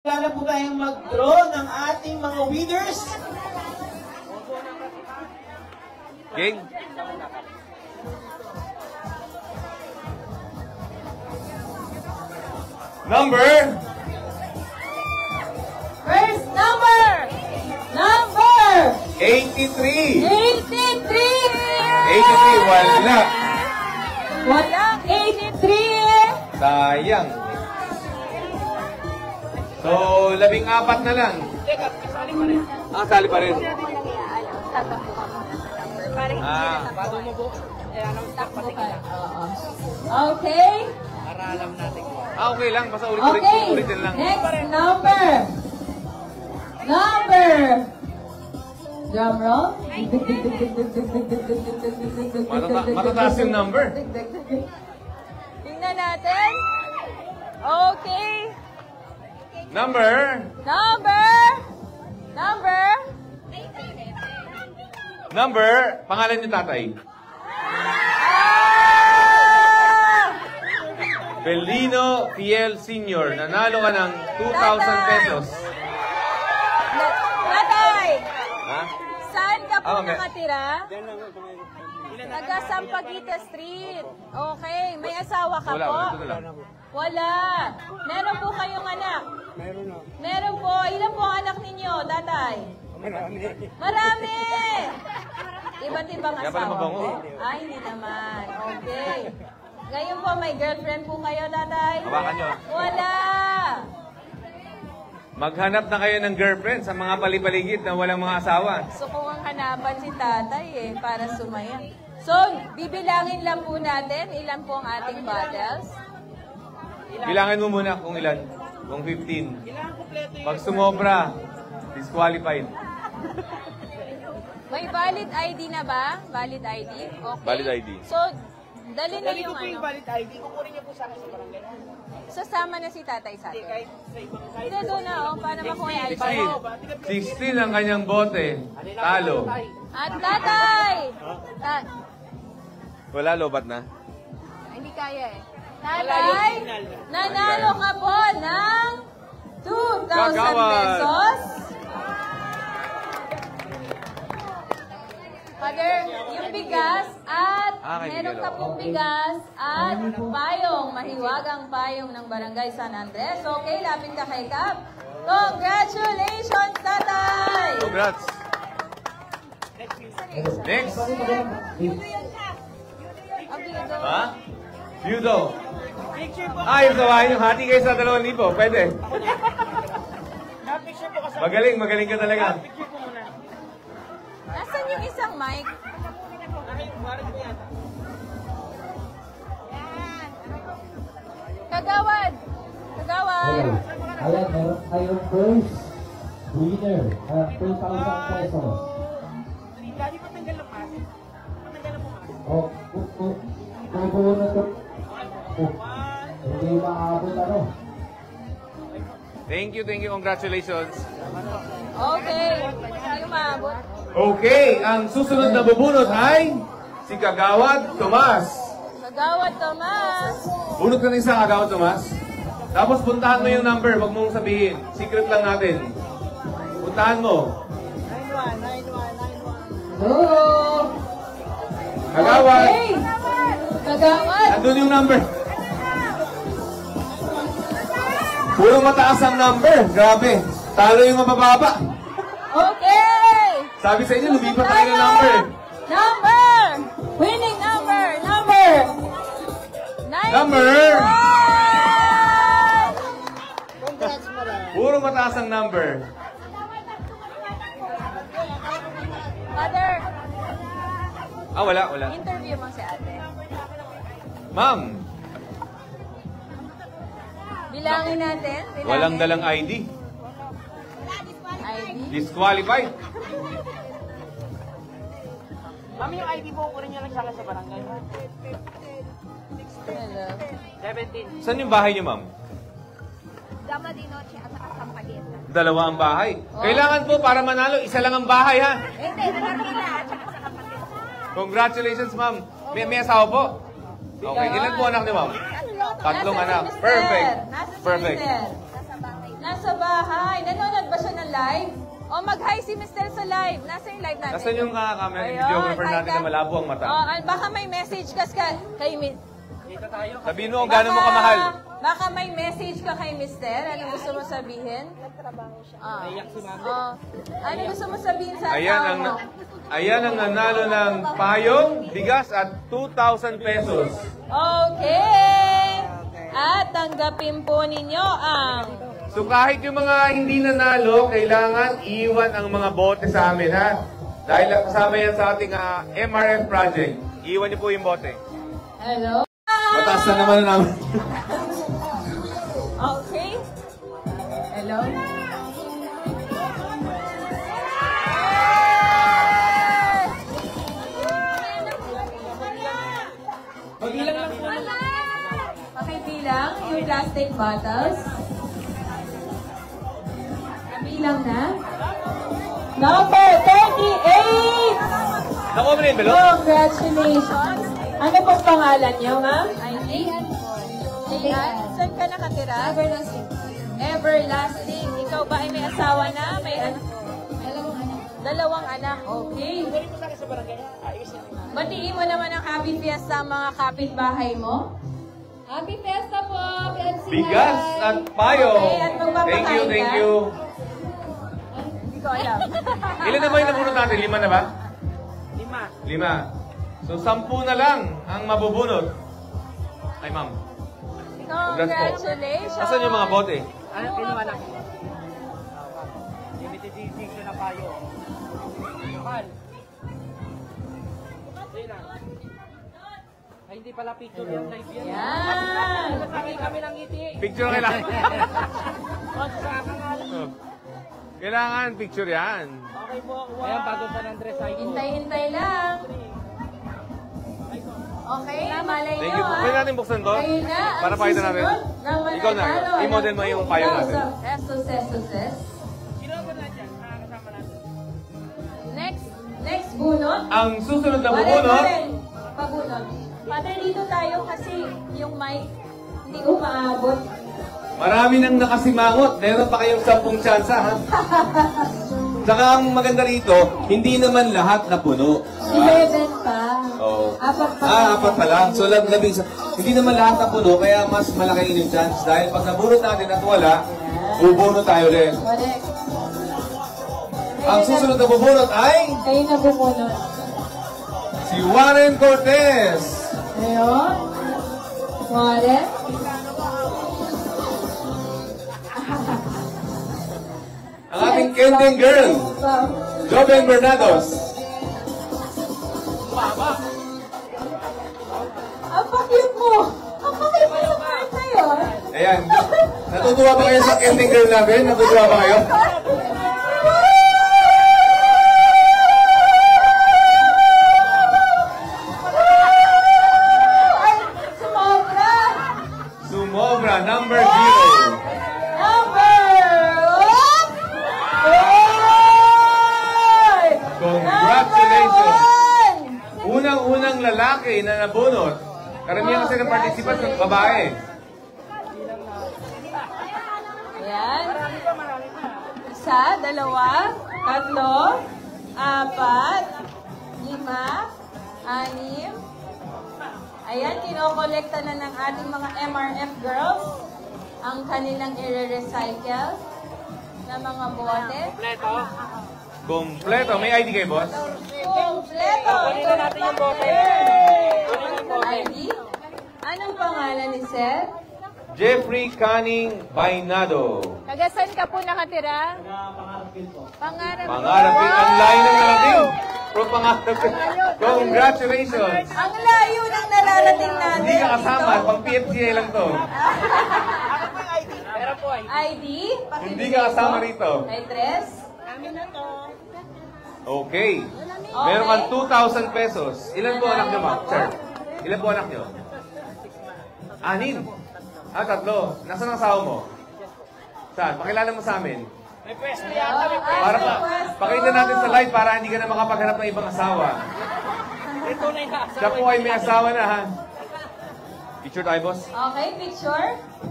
Wala na po tayong mag-draw ng ating mga winners. Gang. Number. First number. Number. 83. 83. 83. Wala. Walang 83. Sayang. So, 14 na lang. Sali pa rin. Okay. Okay lang. Basta Okay. ulitin lang. Next number. Number. Drum roll. Matataas yung number. Tingnan natin. Okay. Number. Number. Pangalan niyo tatay. Belino Fiel Sr. Nanalo ka ng 2,000 pesos. Tatay, Ha? saan ka po Okay. nakatira? Taga Sampaguita Street. Okay, may asawa ka Wala, po? ito na lang. Wala. Meron po kayong anak? Meron po. Ilan po ang anak ninyo, tatay? Marami. Iba't ibang Kaya pala asawa mabango. po? Ay, hindi naman. Okay. Ngayon po, may girlfriend po kayo, tatay? Hawakan nyo. Wala. Maghanap na kayo ng girlfriend sa mga palipaligid na walang mga asawa. Gusto ko ang hanapan si tatay para sumaya. So, bibilangin lang po natin ilan po ang ating bottles. Bilangin mo muna kung ilan. Kung 15. Pag sumobra, disqualified. May valid ID na ba? Valid ID? Okay. Valid ID. So, dali na yung Ito po yung valid ID. Kukunin niyo po sa akin sa barangay. Sasama na si tatay sa atin. Hindi doon na, para makuha yung ID. 16 ang kanyang bote. Talo. At tatay! Wala, lobat na. Hindi kaya Tatay, nanalo ka po ng 2,000 pesos. Father, yung bigas at meron ka pong bigas at payong, mahiwagang payong ng Barangay San Andres. Okay, lapit ka kay Kap. Congratulations, tatay! Congrats. Next. Ha? Yudo. Yung sawahin yung hati kayo sa 2,000. Pwede. Magaling ka talaga. Nasaan yung isang mic? Kagawad! Ayan, meron tayong first winner ng 2,000 pesos. Daddy, patanggal na pas. Patanggal na po mas. Bubuo na ito. Hindi maabot ano. Thank you. Congratulations. Okay. Hindi maabot. Okay, ang susunod na bubunot ay si Kagawad Tomas. Kagawad Tomas. Bunot ka ng isa, Kagawad Tomas. Tapos puntahan mo yung number, wag mong sabihin. Secret lang natin. Puntahan mo. 919191. Hello! Kagawad. Okay. Kagawad. Nandun yung number. Puro mataas ang number. Grabe. Talo yung mabababa. Okay. Sabi sa inyo, lumipat tayo ng number. Number. Winning number. Number. 91. Puro mataas ang number. Father, Wala. interview mo si ate. Ma'am, Bilangin natin. walang dalang ID. ID. Disqualified. Mami, yung ID po, kukunin niyo lang sa akin sa barangay. Hello. 17. Saan yung bahay niyo, ma'am? Dama di noche at saka Sampaguita. Dalawa ang bahay. Kailangan po para manalo, isa lang ang bahay, ha? Hindi, Manila at saka Sampaguita. Congratulations, ma'am. May asawa po? Okay, ilan po anak niyo, ma'am? Tatlong Nasaan anak. si Mr.? Perfect. Nasaan si Perfect. Mr.? Nasa bahay Nasa bahay. Nanonood ba siya ng live? O mag-hi si Mr. sa live. Nasa yung live natin. Nasaan yung camera, Ayun, videographer hi natin ka. na malabo ang mata? Baka may message ka kay Sabihin mo kung gaano mo kamahal. Baka may message ka kay Mr. Ano gusto mo sabihin? Nagtrabaho siya. Ano gusto mo sabihin sa asawa mo? Ayan ang nanalo ng payong, bigas at 2,000 pesos. Okay! At tanggapin po ninyo ang... So kahit yung mga hindi nanalo, kailangan iwan ang mga bote sa amin, ha? Dahil kasama yan sa ating MRF project. Iwan niyo po yung bote. Hello? Mataas na naman namin. Okay. Hello? Pakibilang yung plastic bottles. Kabilang na. Number 38! Nakuha mo na yung envelope? Congratulations! Ano pong pangalan niyo, ma'am? Aileen? Saan ka nakatira? Everlasting. Everlasting. Ikaw ba ay may asawa na? May anak? Dalawang anak. Okay. Batiin mo naman ang happy fiesta ang mga kapitbahay mo. Happy Fiesta po! Bigas at payo. Okay, at magpapakain ka. Thank you. Hindi ko alam. Ilan na ba yung nabunot natin? 5 na ba? 5. 5. So 10 na lang ang mabubunot. Ay, ma'am. Congratulations! Asan yung mga bote? Ano kinuha lang? Limited edition na payo. Mahal. Ay, hindi pala picture yan, live yan. Yan! Kami ng ngiti. Picture na kailangan. Sa akin Kailangan picture yan. Okay po, ayan, bago San Andres ay Hintay-hintay lang. Okay, malay Thank nyo, you. Pwede natin buksan to? Kayo na ang Para pakita natin. susunod na Ikaw na. mananalo I-model mo ng yung payo natin. 2,000 pesos. Sino ba na dyan? Nakakasama natin. Next bunot. Ang susunod na Wala bubunot, rin. Pabunot. Father, dito tayo kasi yung mic hindi ko maabot. marami nang nakasimangot. Meron pa kayong 10 tsansa, ha? Saka ang maganda rito, hindi naman lahat na puno. 11 pa. Oo. Apat pa. Apat pa lang. So, hindi naman lahat na puno, kaya mas malaki yung chance. Dahil pag nabunot natin at wala, bubunot tayo ulit. Correct. Ang susunod na bubunot ay Kayo na bumunot. si Warren Cortez. Ayun. Warren. Ang ating Kending girl, Joven Bernados. Ang pakit mo. Ang pakit mo sa part na yun. Ayan. Natutuwa ba kayo sa Kending girl namin? Natutuwa ba kayo? Ay, sumobra. Sumobra, number 0. Congratulations! Unang-unang lalaki na nabunot. Karamihan kasi ng participants ng babae. Ayan. Isa, dalawa, tatlo, apat, 5, 6. Ayan, kinokolekta na ng ating mga MRF girls ang kanilang i-recycle na mga bote. Kompleto. Kompleto. May ID kayo, boss? Kompleto! Kunin natin yung bote. Kunin yung bote. ID? Anong pangalan ni Sir? Jeffrey Canning Bainado. Tagasan ka po nakatira? Pangarap. Pangarapin. Ang layo ng narating. Pero pangarapin. Congratulations. Ang layo ng nararating natin. Hindi ka kasama. Pang PFGA lang to. Pero po ay. ID? Hindi ka kasama rito. Ay, Tres? Amin na to. Okay. Meron kang 2,000 pesos. Ilan po anak nyo, ma'am? Sir? Ilan po anak nyo? 6. 3. Nasaan ang asawa mo? Saan? Pakilala mo sa amin. May pwesto yata, may pwesto. Para pakita natin sa live para hindi ka na makapaghanap ng ibang asawa. Ito na yung Siya po ay may asawa na, ha? Picture tayo, boss. Okay, picture.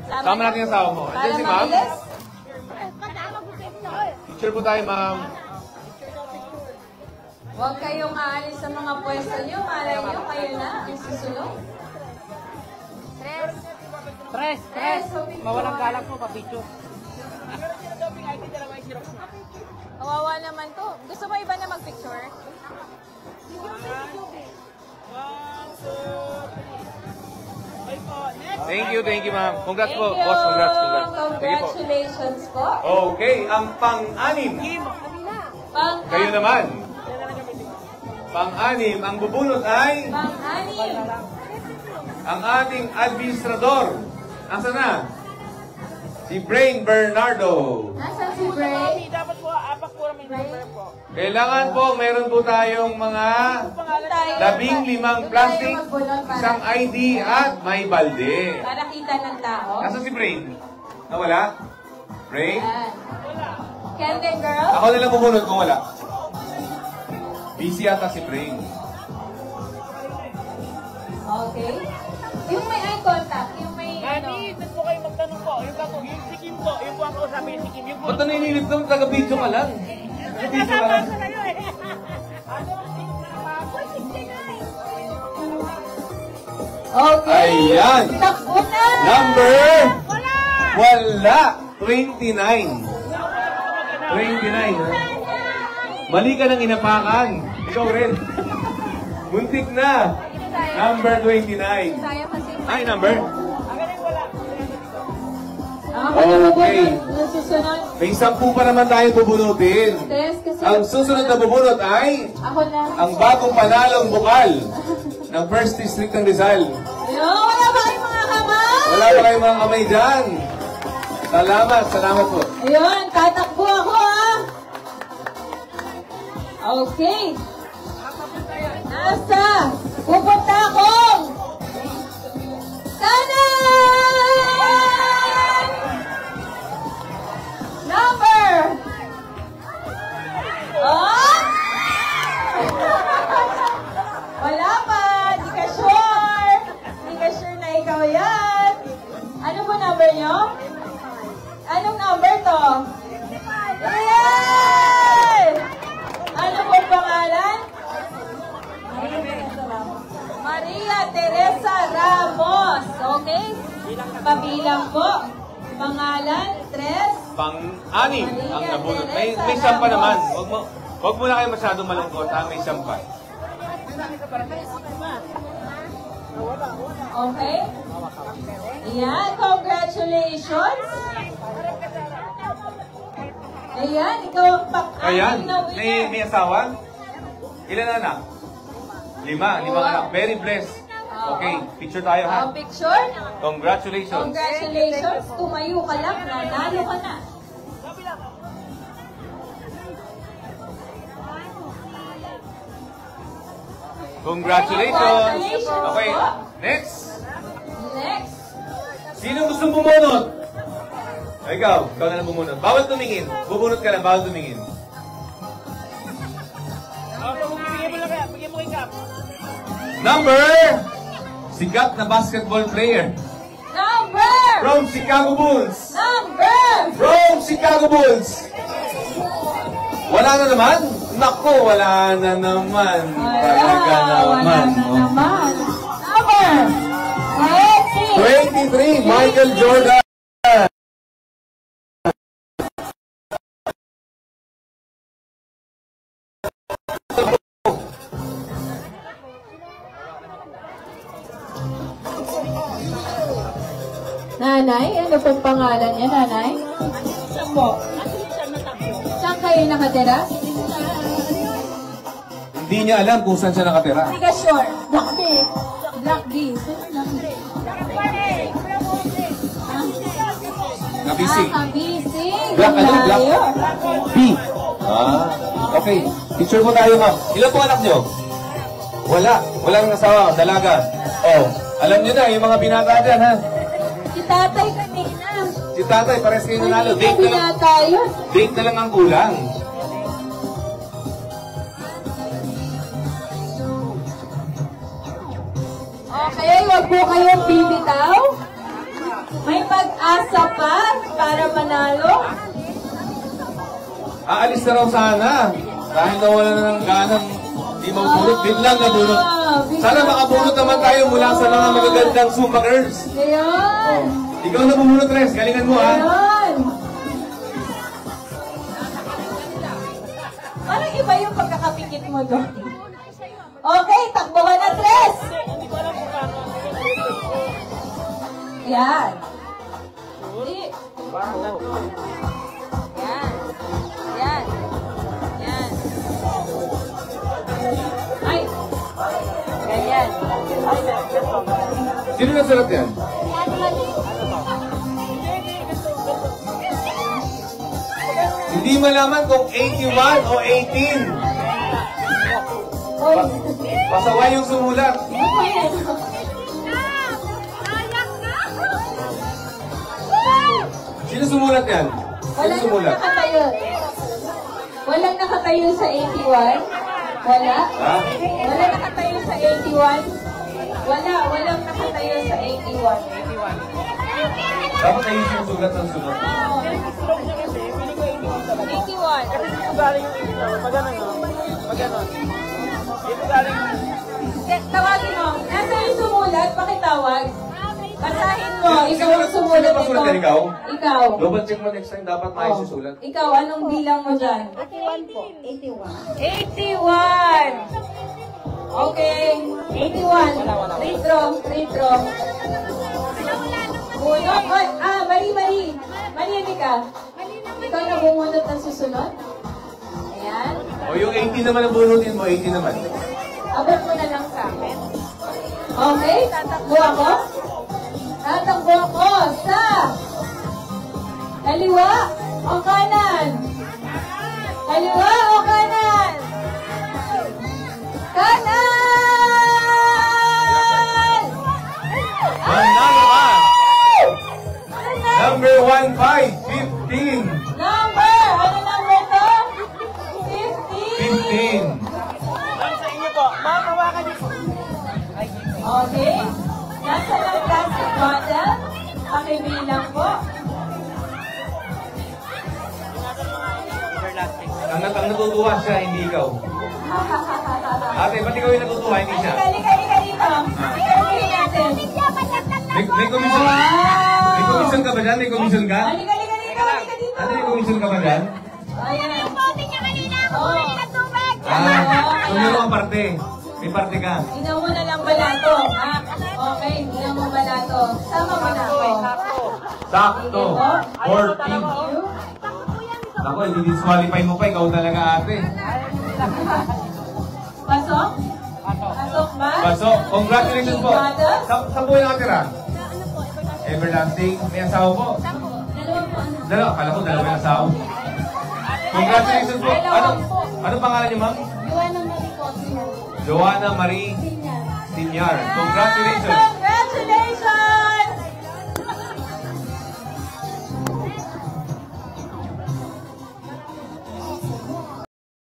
Sama natin yung asawa mo. Para Andiyan si ma'am. mabilis. Picture po tayo, ma'am. Huwag kayong aalis sa mga pwesto nyo. Malay nyo, kayo na ang susunod. Tres. Mawalang galang po, papicture. Kawawa naman to. Gusto mo iba na mag-picture? Thank you, ma'am. Congrats po, Thank you. boss. Congrats. Sige po. Congratulations po. Okay, ang pang-anim. Kayo naman. Pang-anim, ang bubunot ay Pang-anim. ang ating administrador. Nasaan na? Si Brain Bernardo. Nasaan si Bray? Dapat po, apak po may number po. Kailangan po, meron po tayong mga 15 plastic, isang ID at may balde. Para kita ng tao. Nasaan si Brain? Nawala? Brain? Yan. Candy girl? Ako nalang bubunot kung wala. Busy yata si Brain. Okay. Yung may eye contact, yung may ano. Nani, doon po kayo magtanong po. Yung si Kim po, yung po ang kausapin si Kim. Yung po. Ba't naninilip doon? Taga-video ka lang. Taga-video ka lang. Okay. Ayan. Takbo na! Number? Wala. 29. 29. Ha? Mali ka ng inapakan. Ikaw rin. Muntik na. Number 29. Saya kasi. Ay, number? Ako na Okay. bubunot. Susunod. May 10 pa naman tayo bubunutin. Tres kasi. Ang susunod na bubunot ay Ako na. ang bagong panalong bukal ng First District ng Rizal. Ayun, wala ba kayong mga kamay? Wala ba kayong mga kamay dyan? Salamat po. Ayun, tatakbo ako ah. Okay. Nasa? Pupunta akong kanan! Number! Oh! Wala pa! Di ka sure! Di ka sure na ikaw yan! Ano po number nyo? Anong number to? Yay! Ano po pangalan? Maria Teresa Ramos. Okay? Pabilang po. Pangalan, Tres. Pang-anim ang nabunot. May 10 pa naman. Huwag mo na kayo masyadong malungkot. May 10 pa. Okay? Ayan, congratulations. Ayan, ikaw ang Ayan. pang-anim na winner. May asawa? Ilan anak? 5 anak. Very blessed. Okay, picture tayo ha. Picture? Congratulations. Congratulations. Tumayo ka lang, nanalo ka na. Congratulations. Okay, next. Next. Sino gustong bumunot? Ikaw na lang bumunot. Bawal tumingin. Bubunot ka lang, bawal tumingin. Bigyan mo kay Cap. Number! Sikat na basketball player. Number! From Chicago Bulls. Number! From Chicago Bulls. Wala na naman? Naku, wala na naman. Talaga Wala naman. na naman. Number! 23, Michael Jordan. Nanay, ano pong pangalan niya, nanay? Saan po? Saan kayo nakatira? Hindi niya alam kung saan siya nakatira. Hindi ka sure. Black B. Black B. Nabisi. Kabisi. Black ano? Black Layo. B. Okay. Picture mo tayo, ma'am. Ilan po anak niyo? Wala. Walang asawa. Dalaga. Oh. Alam niyo na, yung mga binata dyan, ha? Si tatay kanina. Si tatay, pares kayo nanalo. Hindi ko binata yun. Date na lang ang kulang. Okay, wag po kayong bibitaw. May pag-asa pa para manalo. Aalis na raw sana. Dahil nawala na ng ganang di mabunot. Biglang nabunot. Sana makabunot naman tayo mula sa mga magagandang Zumba girls. Ayun. Ikaw na bumunot, Tres. Galingan mo, ha? Ayun. Parang iba yung pagkakapikit mo doon. Okay, takbo ka na, Tres. Yan. Hindi. Yan. Yan. Yan. Ay. Ganyan. Sino nasulat yan? Hindi malaman kung 81 o 18. Oy. Pasaway yung sumulat. Sino sumulat yan? Sino Walang sumulat? nakatayo. Walang nakatayo sa 81? Wala? Ha? Walang nakatayo sa 81? Wala. Walang nakatayo sa 81. Dapat tayo yung sulat ng sunod. 81. Dito galing yung ito. Pag-ganon, no? Pag-ganon. Dito galing yung... Tawagin mo. Nasa yung sumulat, pakitawag. Basahin mo. Ikaw ang sumulat Sino ba sulat yan, ikaw? Ikaw. Double check mo next time. Dapat maayos yung sulat. Ikaw, anong bilang mo dyan? 81 po. 81. Okay. 81. Retro. Retro. Bunot. Oy, Mari. Mari, hindi ka. Ikaw na bumunot ng susunod. Ayan. O yung 18 naman ang bunutin mo, 18 naman. Abot mo na lang sa akin. Okay? Tatakbo ako? Tatakbo ako sa kaliwa o kanan? Kaliwa o kanan? Kanan! Manalo ka! Kanan! Number 15. Number! Ano number to? 15. 15. Ma'am, sa inyo po. Ma'am, hawakan niyo po. Okay. Nasa ng plastic bottle. Pakibilang po. Ang natutuwa siya, hindi ikaw. Ate, ba't ikaw yung natutuwa, hindi siya? Halika dito. Ikaw natin. May komisyon? May komisyon ka ba dyan? May komisyon ka? Halika dito. Ate, may komisyon ka ba dyan? Ayan. Sumiro ang parte. May parte ka. Inaw mo na lang balato. Okay, inaw mo balato. Sama mo na ako. Sakto. 14. Ako, hindi disqualify mo pa. Ikaw talaga, ate. Pasok? Pasok ba? Pasok. Congratulations po. Saan po yung nakatira? Everlasting. May asawa po. Dalawa po. Dalawa. Akala ko dalawa yung asawa. Congratulations po. Ano pangalan niyo, ma'am? Joanna Maricosi. Joanna Marie Sinyar. Congratulations.